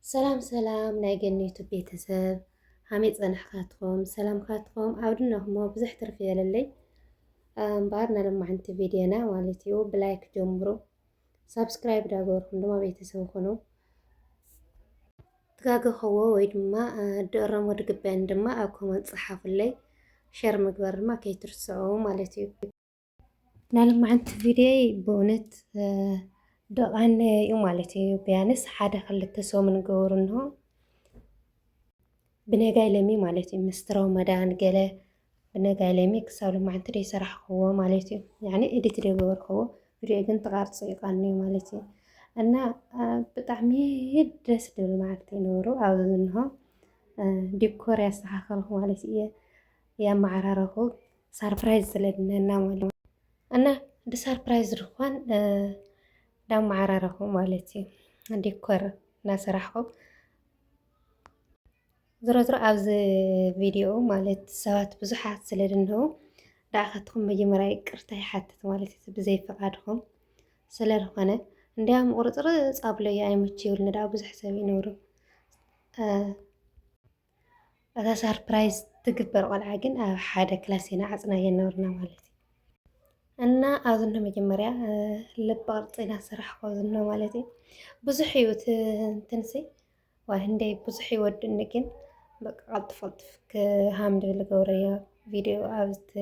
ሰላም ሰላም ናይ ገኒቱ ቤተሰብ ሃመይ ፀናሕካትኩም ሰላምካትኩም ኣብ ድናኹሞ ብዙሕ ትርፊ የለለይ እምበር ናለማዓንቲ ቪድዮና ማለት እዩ ብላይክ ጀምሩ ሳብስክራይብ ዳገበርኩም ድማ ቤተሰብ ኮኑ ትጋገኸዎ ወይ ድማ ድቕረሞ ድግበን ድማ ኣብ ኮመንት ፀሓፉለይ ሸር ምግባር ድማ ከይትርስዑ ማለት እዩ። ናለማዓንቲ ቪድዮ ብእውነት ደቓነ እዩ ማለት እዩ። ቢያንስ ሓደ ክልተ ሰሙን ንገብሩ እንሆ ብነጋይ ለሚ ማለት እዩ ምስ ረመዳን ገለ ብነጋይ ለሚ ክሳብ ሎማዓንቲ ደይሰራሕክዎ ማለት እዩ። ያኒ ኤዲት ደይገበርክዎ ቪድዮ ግን ተቃርፁ ይቃኒ ማለት እዩ እና ብጣዕሚ ደስ ዝብል መዓልቲ ይነበሩ። ኣብዚ እንሆ ዲኮር ያስተኻኸልኩ ማለት እየ ያመዓራረኹ ሰርፕራይዝ ስለድነና ማለት እና ብሰርፕራይዝ ድኳን ዳመዓራረኹ ማለት እዩ ዲኮር እናሰራሕኩ ዝሮ ዝሮ ኣብዚ ቪድዮ ማለት ሰባት ብዙሓት ስለድንህው ዳኣኻትኩም መጀመርያ ይቅርታ ይሓትት ማለት እዩ ብዘይፍቃድኩም ስለዝኾነ እንዲያም ቁርፅርፅ ኣብለይ ኣይመችዩልኒ ዳ ብዙሕ ሰብ ይነብሩ እታ ሰርፕራይዝ ትግበር ቆልዓ ግን ኣብ ሓደ ክላስ ኢና ዓፅናየ ነበርና ማለት እዩ እና ኣብዚ እንሆ መጀመርያ ልቢ ቅርፂ ኢና ስራሕኮ ዝንሆ ማለት እዩ ብዙሕ እዩ እንትንሲ ዋይ ህንደይ ብዙሕ ይወድእኒ ግን በቃ ቀልጥፍ ቀልጥፍ ክሃም ድብል ገብረዮ ቪድዮ ኣብቲ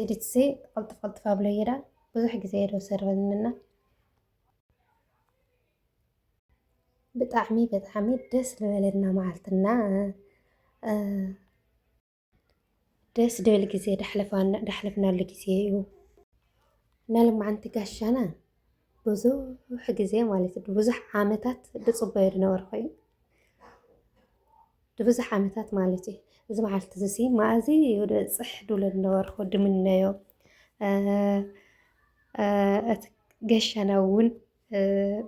ኤዲትሲ ቀልጥፍ ቀልጥፍ ኣብለየ ዳ ብዙሕ ግዜ ዶ ሰድበንና ብጣዕሚ ብጣዕሚ ደስ ዝበለና መዓልትና ደስ ድብል ግዜ ዳሕለፍናሉ ግዜ እዩ ናለማዓንቲ ጋሻና ብዙሕ ግዜ ማለት እዩ ብዙሕ ዓመታት ድፅበዮ ዝነበርኩ እዩ ንብዙሕ ዓመታት ማለት እዩ እዚ መዓልቲ እዚ መዓዝ ወድበፅሕ ድብሎ ዝነበርኩ ድምነዮ እቲ ገሻና እውን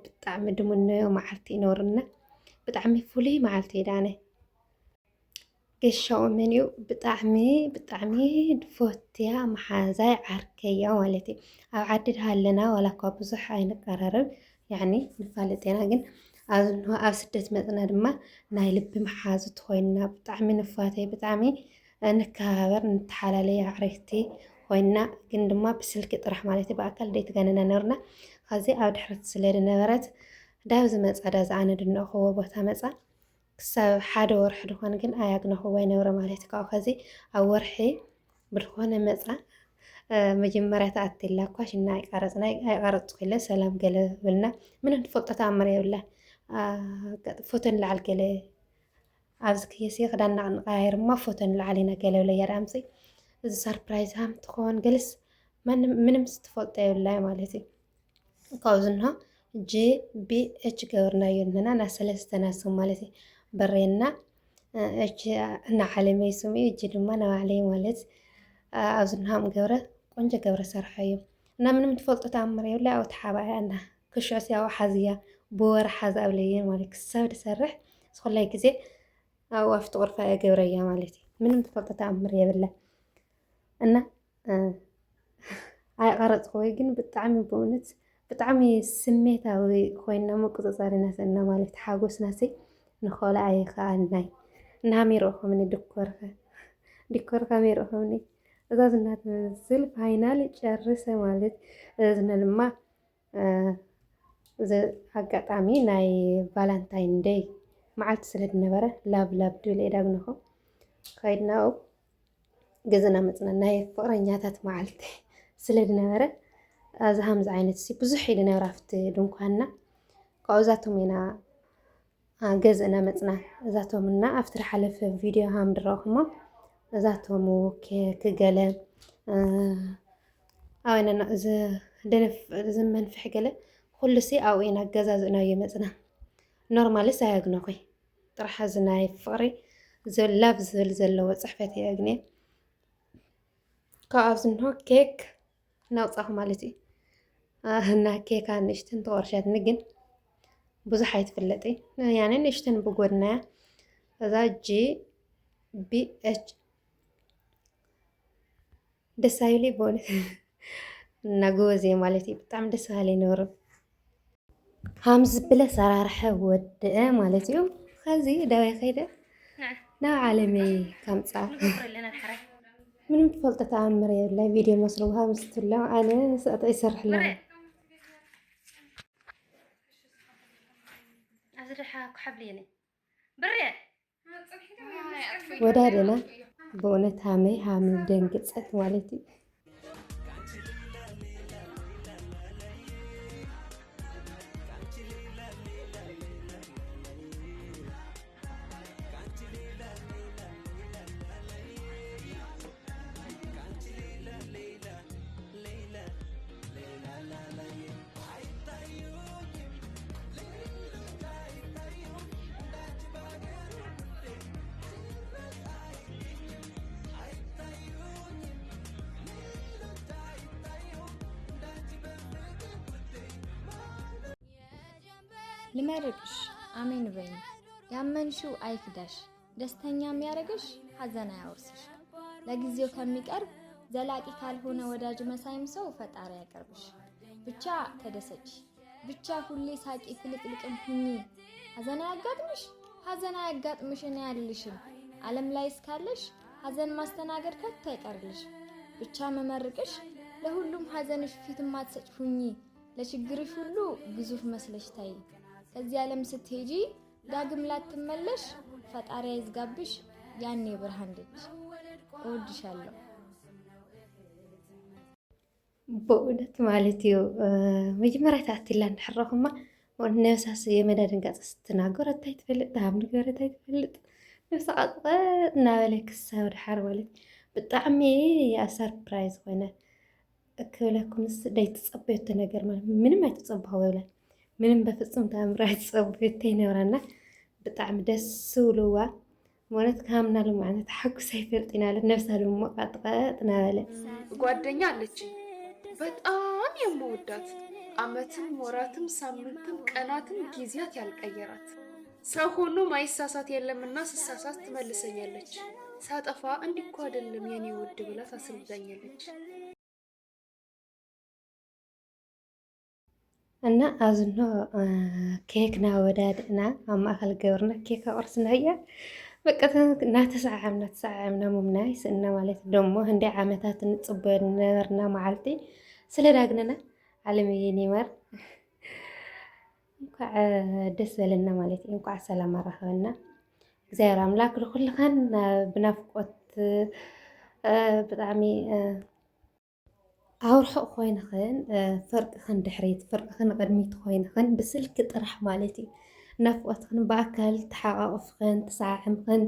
ብጣዕሚ ድምነዮ መዓልቲ እዩ ነይሩና ብጣዕሚ ፍሉይ መዓልቲ እዩ ዳነ ገሻ መን እዩ ብጣዕሚ ብጣዕሚ ድፈትያ መሓዛይ ዓርከያ ማለት እዩ ኣብ ዓዲ ድሃለና ዋላ እኳ ብዙሕ ኣይንቀራረብ ያኒ ንፋለጥ ኢና ግን ኣብ ስደት መፅና ድማ ናይ ልቢ መሓዙት ኮይንና ብጣዕሚ ንፋተይ ብጣዕሚ ንከባበር ንተሓላለየ ኣዕርክቲ ኮይንና ግን ድማ ብስልኪ ጥራሕ ማለት እዩ ብኣካል ደይተገናነና ነበርና ከዚ ኣብ ድሕረት ስለ ዝነበረት ዳብዚ መፃ ዳ ዝኣነ ድነቕኽዎ ቦታ መፃ ክሳብ ሓደ ወርሒ ድኾን ግን ኣያግነኽዎ ይነበረ ማለት እዩ ካብኡ ከዚ ኣብ ወርሒ ብድኾነ መፃ መጀመርያ ተኣቲላ እኳ ሽና ኣይቀረፅና ኣይቀረፅኩ ኢለ ሰላም ገለ ብልና ምንም ትፈልጦ ተኣምር የብላ ፎቶ ንላዕል ገለ ኣብዚ ክየሲ ክዳንና ንቀያየር እማ ፎቶ ንላዕል ኢና ገለ ብለያ ዳ ኣምፂ እዚ ሰርፕራይዝ ሃም ትኾን ገለስ ምንም ዝትፈልጦ የብላ ማለት እዩ ካብኡ ዝንሆ ጂቢኤች ገበርናዮ ንህና ናብ ሰለስተ ናስም ማለት እዩ በሬና እች እናዓለመይ ስሙ እዩ እጅ ድማ ናባዕለይ ማለት ኣብዚ ንሃም ገብረ ቆንጆ ገብረ ሰርሐ እዩ እና ምንም ትፈልጦ ተኣምር የብላ ኣብኡ ተሓባእያ እና ክሽዑ ሲያው ሓዝያ ብወርሓ ዝኣብለየ ማለት ክሳብ ድሰርሕ ዝኩላይ ግዜ ኣብኡ ኣፍቲ ቁርፋ እየ ገብረያ ማለት እዩ ምንም ትፈልጦ ተኣምር የብላ እና ኣይቀረፅክዎ ግን ብጣዕሚ ብእውነት ብጣዕሚ ስሜታዊ ኮይና ምቁፅፃር ኢና ዘለና ማለት ሓጎስናሰይ ንኸሎ ኣይከኣልናይ ንሃመይ ርኢኹምኒ ዲኮር ከመይ ርኢኹምኒ እዛ ዝናት ዝብል ፋይናል ጨርሰ ማለት ዝነ ድማ እዚ ኣጋጣሚ ናይ ቫላንታይን ደይ መዓልቲ ስለ ዝነበረ ላብ ላብ ድብል እየ ዳግነኹ ከይድና ኣብኡ ገዘና መፅና ናይ ፍቕረኛታት መዓልቲ ስለ ዝነበረ ኣብዚ ከምዚ ዓይነት ብዙሕ ኢሉ ነብራ ኣብቲ ድንኳንና ካብኡ እዛቶም ኢና ገዝእና መፅና እዛቶምና ኣብቲ ዝሓለፈ ቪድዮ ሃም ድረኹሞ እዛቶም ኬክ ገለ ኣበይና መንፍሕ ገለ ኩሉ ሲ ኣብኡ ኢና ገዛዝእናዮ መፅና ኖርማልስ ኣየግነኹይ ጥራሕ እዚ ናይ ፍቕሪ ላብ ዝብል ዘለዎ ፅሕፈት እየ ኣግንየ ካብኡ ኣብዚ እንሆ ኬክ ናውፃኹ ማለት እዩ እና ኬካ ንእሽተን ተቆርሻትኒ ግን ብዙሕ ኣይትፍለጥይ ያነ ንእሽተን ብጎድናያ እዛ ጂቢኤች ደስ ኣይብለይ በእውነት እና ጎበዝ እየ ማለት እዩ ብጣዕሚ ደስ በሃሊ ነበሩ همز بلا سرارحة ودقة مالتيو خزي دواي خيدة نوع عالمي كم صار من تفضل تعمر يلا فيديو مصروها مستلا أنا سأتأثر لها أزرحها كحبليني بريء ودارنا بونت هامي دنقصت مالتي ልመርቅሽ አሜን በይኝ። ያመንሽው አይክዳሽ፣ ደስተኛ የሚያደርግሽ ሐዘን አያወርስሽ። ለጊዜው ከሚቀርብ ዘላቂ ካልሆነ ወዳጅ መሳይም ሰው ፈጣሪ ያቀርብሽ። ብቻ ተደሰች፣ ብቻ ሁሌ ሳቂ፣ ፍልቅልቅም ሁኚ። ሐዘን አያጋጥምሽ፣ ሐዘን አያጋጥምሽ እኔ ያልልሽም። ዓለም ላይ እስካለሽ ሐዘን ማስተናገድ ከቶ አይቀርልሽ። ብቻ መመርቅሽ ለሁሉም ሐዘንሽ ፊት ማትሰጭ ሁኚ። ለችግርሽ ሁሉ ግዙፍ መስለሽ ታይ። ከዚህ ዓለም ስትሄጂ ዳግም ላትመለሽ ፈጣሪ አይዝጋብሽ ያኔ ብርሃን ልጅ እወድሻለሁ። በእውነት ማለት እዩ መጀመሪያ ተኣትላ እንድሕረኹማ ነብሳስ የመዳድን ጋፅ ስትናገር እንታይ ትፈልጥ ሃብ ነገር እንታይ ትፈልጥ ነብሳ ቃጥቐ እናበለ ክሳብ ድሓር ማለት ብጣዕሚ እያ ሰርፕራይዝ ኮይነ ክብለኩምስ ደይትፀበየቶ ነገር ማለት ምንም ኣይትፀብሖ ይብላ ምንም በፍጹም ተኣምር ኣይትፀበየቶ ይነብራና ብጣዕሚ ደስ ዝብልዋ ማለት ካምናሉ ማለት ሓጉስ ኣይፈልጥ ኢናለ ነብሳ ድማ ቃጥቀጥ እናበለ ጓደኛ አለችኝ በጣም የምወዳት አመትም ወራትም ሳምንትም ቀናትም ጊዜያት ያልቀየራት ሰው ሁሉ ማይሳሳት የለምና ስሳሳት ትመልሰኛለች። ሳጠፋ እንዲህ እኮ አይደለም የኔ ውድ ብላ ታስረዳኛለች። እና አዝኖ ኬክና ወዳድና ኣብ ማእኸል ገበርና ኬክ ቆርስና እያ በቃ እናተሰዓዓምና ሙምናይ ስእና ማለት ደሞ እንደ ዓመታት ንፅበዮ ነበርና መዓልቲ ስለ ዳግነና ዓለምየ ኒመር እንኳዕ ደስ በለና ማለት እዩ። እንኳዕ ሰላም ኣረኸበና እግዚኣብሔር ኣምላክ ንኩልኻን ብናፍቆት ብጣዕሚ ኣብ ርሑቕ ኮይንኽን ፍርቅኽን ድሕሪት ፍርቅኽን ቅድሚት ኮይንኽን ብስልኪ ጥራሕ ማለት እዩ ናፍቆትኽን ብኣካል ተሓቃቕፍኽን ተሰዓዓምኽን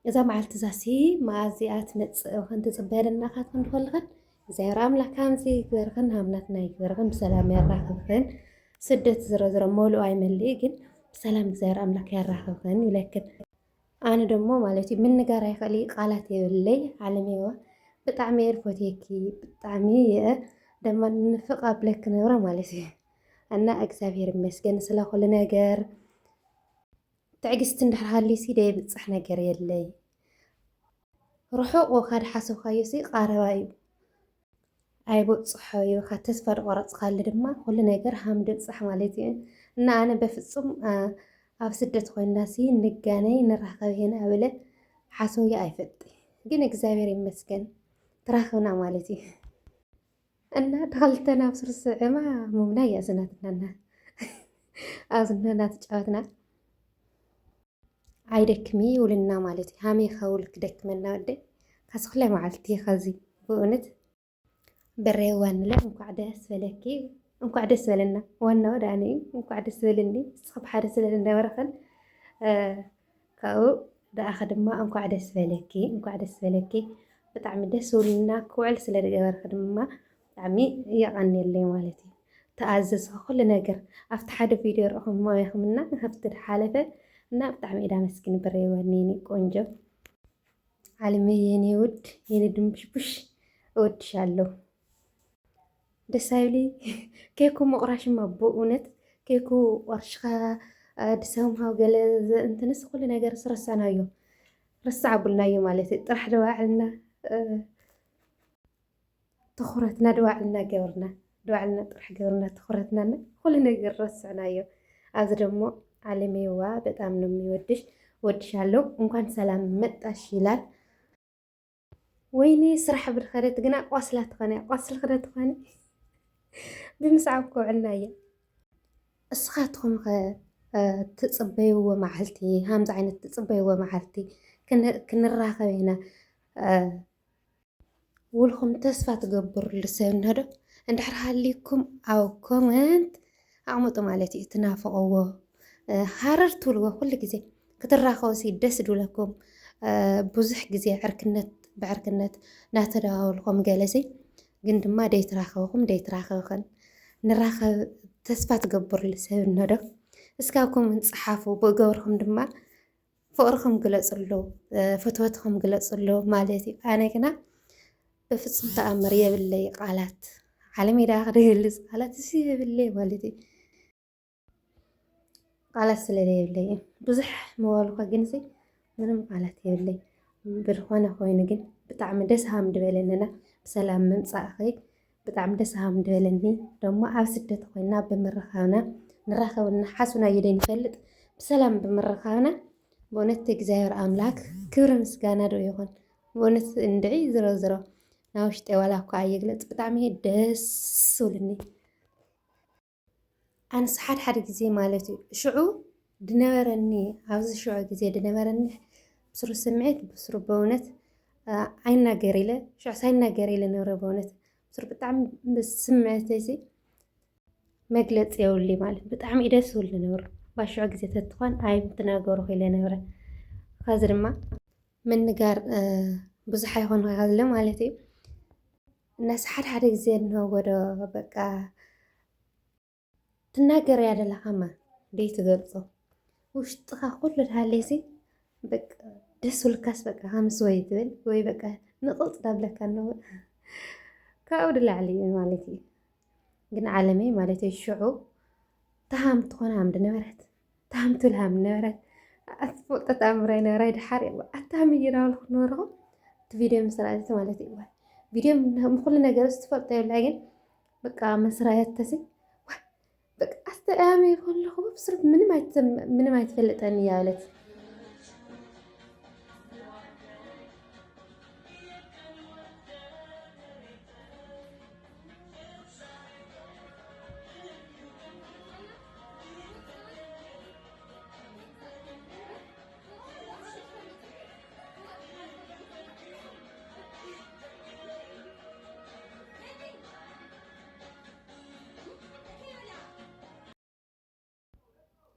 እዛ መዓልቲ እዛሲ መኣዝኣ ትመፅእ ክንቲ ፅበየለና ካትክን ትኸልኽን እግዚኣብሔር ኣምላክ ከምዚ ይግበርክን ሃምናትና ይግበርክን ብሰላም ያራኽብክን ስደት ዝረዝረ መሉእ ኣይመልእ ግን ብሰላም እግዚኣብሔር ኣምላክ ያራኽብክን ይብለክን። ኣነ ደሞ ማለት እዩ ምንጋር ኣይኽእል ቃላት የብለይ ዓለምየዋ ብጣዕሚ እየ ፎቴኪ ብጣዕሚ እየ ደማ ንፍቕ ኣብለክ ነብረ ማለት እዩ እና እግዚኣብሔር ይመስገን ስለ ኩሉ ነገር ትዕግስቲ እንድሕር ሃልዩሲ ደይብፅሕ ነገር የለይ ርሑቕ ካድሓሰብካዮሲ ቃረባ እዩ ኣይበፅሖ እዩ ካብ ተስፋ ዝቆረፅካሉ ድማ ኩሉ ነገር ሃም ድብፅሕ ማለት እዩ እና ኣነ በፍፁም ኣብ ስደት ኮይንናሲ ንጋነይ ንራኸብ ሄና ብለ ሓሰብዮ ኣይፈጥ ግን እግዚኣብሔር ይመስገን ተራኽብና ማለት እዩ እና ተኸልተና ኣብ ስርስዕማ ሙምና እያ ዝናትናና ኣብዝናና ተጫወትና ኣይደክሚ ይውልና ማለት እዩ ሃመይ ከውል ክደክመና ወደይ ካስክላይ መዓልቲ ከዚ ብእውነት በረይዋ ንለ እንኳዕ ደስ በለኪ እንኳዕ ደስ በለና ዋና ወዳነ እዩ እንኳዕ ደስ በለኒ ስኸብ ሓደ ስለ እንደበረኸን ካብኡ ደኣኸ ድማ እንኳዕ ደስ በለኪ እንኳዕ ደስ በለኪ ብጣዕሚ ደስ ዝብሉና ክውዕል ስለ ዝገበርክ ድማ ብጣዕሚ የቐኒየለይ ማለት እዩ ተኣዘዝኸ ኩሉ ነገር ኣብቲ ሓደ ቪድዮ ርኢኹም ኢኹምና ካብቲ ሓለፈ እና ብጣዕሚ ኢዳ መስኪን በረይዋኒ የኔ ቆንጆ ዓለመይ የኔ ውድ የኔ ድንቡሽቡሽ እወድሻለሁ። ደስ ኣይብሊ ኬኩ ምቑራሽማ ብእውነት ኬኩ ቆርሽኻ ድሰምሃው ገለ እንትንስ ኩሉ ነገር ስረሳናዮ ረሳዕ ኣቡልናዮ ማለት እዩ ጥራሕ ደዋዕልና ትኹረትና ደዋዕልና ገበርና ድባዕልና ጥራሕ ገበርና ትኩረትናና ኩሉ ነገር ረስዕናዮ። ኣብዚ ደግሞ ዓለሜዋ በጣም ነው የሚወድሽ፣ ወድሻለሁ፣ እንኳን ሰላም መጣሽ ይላል። ወይኔ ስራሕ ብድኸረት ግና ቆስላ ትኾነ ቆስል ክደ ትኾነ ብምስዓብ ክውዕልና እያ። እስኻትኩም ኸ ትፅበይዎ መዓልቲ ከምዚ ዓይነት ትፅበይዎ መዓልቲ ክንራኸብ ኢና ውልኩም ተስፋ ትገብሩሉ ሰብ ዶ? እንድሕር ሃሊኩም ኣብ ኮመንት ኣቕምጡ ማለት እዩ። ትናፍቕዎ ሃረር ትብልዎ ኩሉ ግዜ ክትራኸቡ ደስ ድብለኩም ብዙሕ ግዜ ብዕርክነት እናተደዋወልኩም ገለሲ ግን ድማ ደይትራኸብኩም ደይትራኸብከን ንራኸብ ተስፋ ትገብሩሉ ሰብ ዶ? እስካብ ኮመንት ፀሓፉ። ብገበርኩም ድማ ፍቅርኩም ግለፅሉ፣ ፍትወትኩም ግለፅሉ ማለት እዩ። ኣነ ግና በፍፁም ተኣምር የብለይ ቃላት ዓለሜዳ ክደገልፅ ቃላት እሱ የብለይ ማለት እዩ። ቃላት ስለዘየብለይ ብዙሕ መበልኳ ግን ምንም ቃላት የብለይ። ብድኾነ ኮይኑ ግን ብጣዕሚ ደስ ሃም ድበለንና ብሰላም ምምፃእኺ ብጣዕሚ ደስ ሃም ድበለኒ። ደሞ ኣብ ስደት ኮይና ብምርኻብና ንራኸብና ሓስብናዮ ደይንፈልጥ ብሰላም ብምርኻብና ብእውነት እግዚኣብሔር ኣምላክ ክብሪ ምስጋና ዶ ይኹን። ብእውነት እንድዒ ዝሮ ናብ ውሽጢ ዋላ እኳ ኣይግለፅ ብጣዕሚ ደስ ብሉኒ። ኣንስ ሓደ ግዜ ማለት እዩ ሽዑ ድነበረኒ ኣብዚ ሽዑ ግዜ ድነበረኒ ብስሩ ስምዒት ብስሩ በእውነት ኣይናገር ኢለ ሽዑ ሳይናገር ኢለ ነብረ በእውነት ብስሩ ብጣዕሚ ብስምዒት እዚ መግለፂ የብሉ ማለት ብጣዕሚ እዩ ደስ ዝብሉ ነብሩ። ባሽዑ ግዜ ተትኾን ኣይትናገሩ ኢለ ነብረ። ከዚ ድማ ምንጋር ብዙሕ ኣይኮነ ካለ ማለት እዩ እናስ ሓደ ግዜ እንወጎዶ በቃ ትናገር እያ ደለኻማ ደይ ትገልፆ ውሽጥኻ ኩሉ ድሃለይሲ በቃ ደስ ብልካስ በቃ ከምስ ወይ ትብል ወይ በቃ ንቕፅ ዳብለካ ነው ካብኡ ድላዕሊ እዩ ማለት እዩ። ግን ዓለመይ ማለት እዩ ሽዑ ተሃም ትኾነ ሃም ድነበረት ተሃም ትብል ሃም ነበረት ኣትፈልጦ ተኣምራይ ነበራይ ድሓር ኣታሃም እየናበልኩ ነበርኹ እቲ ቪድዮ ምስራእቲ ማለት እዩ። ቪድዮ ኩሉ ነገር ዝትፈልጦ የብላ ግን በቃ መስራየተሲ በቃ ኣስተኣያመ ይፈልኹ ብስር ምንም ኣይትፈልጠኒ እያበለት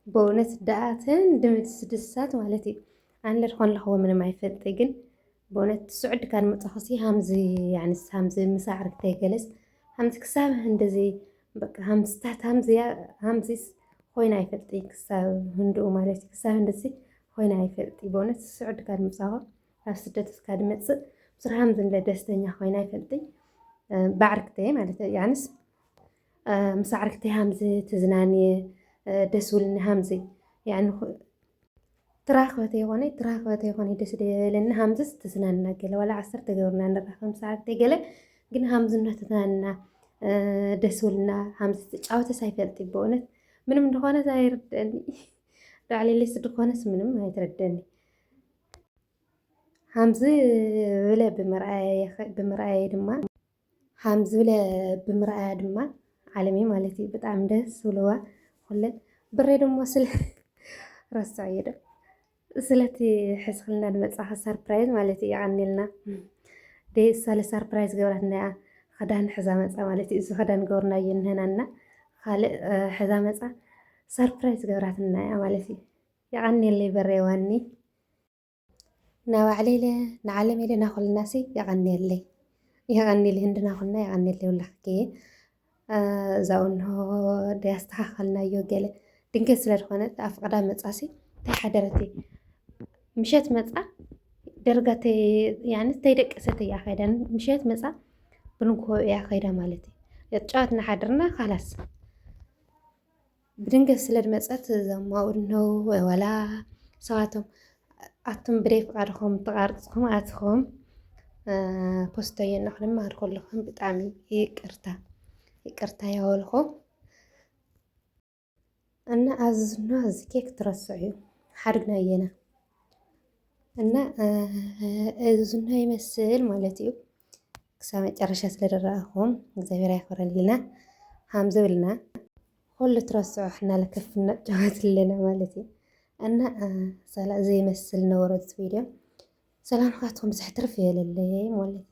በእውነት ዳኣተን ድምስድሳት ማለት እዩ። ኣነ ድኾን ለኽዎ ምንም ኣይፈልጥ ግን በእውነት ስዑድ ካን መፅኸሲ ሃምዚ ያንስ ሃምዚ ምሳዕ ርግተይ ገለጽ ሃምዚ ክሳብ እንደዚ በቃ ሃምስታት ሃምዚስ ኮይና ኣይፈልጥ ክሳብ ህንድኡ ማለት እዩ። ክሳብ እንደዚ ኮይና ኣይፈልጥ በእውነት ስዑድ ካን ምፃኸ ኣብ ስደት እስካ ድመፅእ ብስራ ሃምዚ እንደ ደስተኛ ኮይና ኣይፈልጥ ባዕርክተይ ማለት እዩ። ያንስ ምሳዕ ርግተይ ሃምዚ ትዝናንየ ደስ ብልኒ ሃምዚ ያኒ ትራኸበተ ይኾነ ደስ ደበለኒ ሃምዝስ ትዝናንና ገለ ዋላ 10 ተገብርና ንራኸብ ሰዓት ገለ ግን ሃምዝነት ትዝናንና ደስ ብልና ሃምዚ ተጫወተስ ኣይፈልጥ በእውነት ምንም እንደኾነ ኣይርድአኒ ዳዕሊለስ ድኾነስ ምንም ኣይትረድአኒ ሃምዚ ብለ ብምርኣየ ድማ ሃምዚ ብለ ብምርኣያ ድማ ዓለሜ ማለት እዩ ብጣዕሚ ደስ ብለዋ ኩለን ብሬ ደሞ ስለ ረሳዕ እየ ዶ ስለቲ ሕዝክልና ድመፅኻ ሰርፕራይዝ ማለት እዩ ይቐኒልና ደይ ሳለ ሰርፕራይዝ ገብራትና ክዳን ሕዛ መፃ ማለት እዩ። እዚ ክዳን ገበርናዮ ንህናና ካልእ ሕዛ መፃ ሰርፕራይዝ ገብራትና እያ ማለት እዩ። ይቐኒለይ በሬዋኒ ናባዕለይለ ንዓለመይለ ናኩልናሲ ይቐኒለይ ህንድና ኩልና ይቐኒለይ ውላክየ እዛው እንሆ ደያስተኻኸልናዮ ገለ ድንገት ስለ ድኾነት ኣብ ፍቕዳ መፃሲ ተይሓደረቲ ምሸት መፃ ደርጋተ ያንስ ተይደቀሰት እያ ኸይዳ ምሸት መፃ ብንግሆ እያ ኸይዳ ማለት እዩ። ጫወትና ሓድርና ካላስ ብድንገት ስለ ድመፀት ዘማኡ ነው ዋላ ሰዋቶም ኣቱም ብደይ ፍቓድኹም ተቓርፅኩም ኣትኹም ፖስተዮ ንኽድማ ኣድከለኹም ብጣዕሚ ይቅርታ ይቅርታ ያወልኮ እና አዝና እዚ ኬክ ትረስዑ ሓድግና እየና እና እዝና ይመስል ማለት እዩ ክሳብ መጨረሻ ስለደረአኹም እግዚአብሔር ያክብረልና ሃምዚ ብልና ሁሉ ትረስዑ ሕና ለከፍ እናጫወትልና ማለት እዩ እና እዚ ይመስል ነበረ ቪድዮ ሰላም ካትኩም ብዝሕ ትርፍ የለለይ ማለት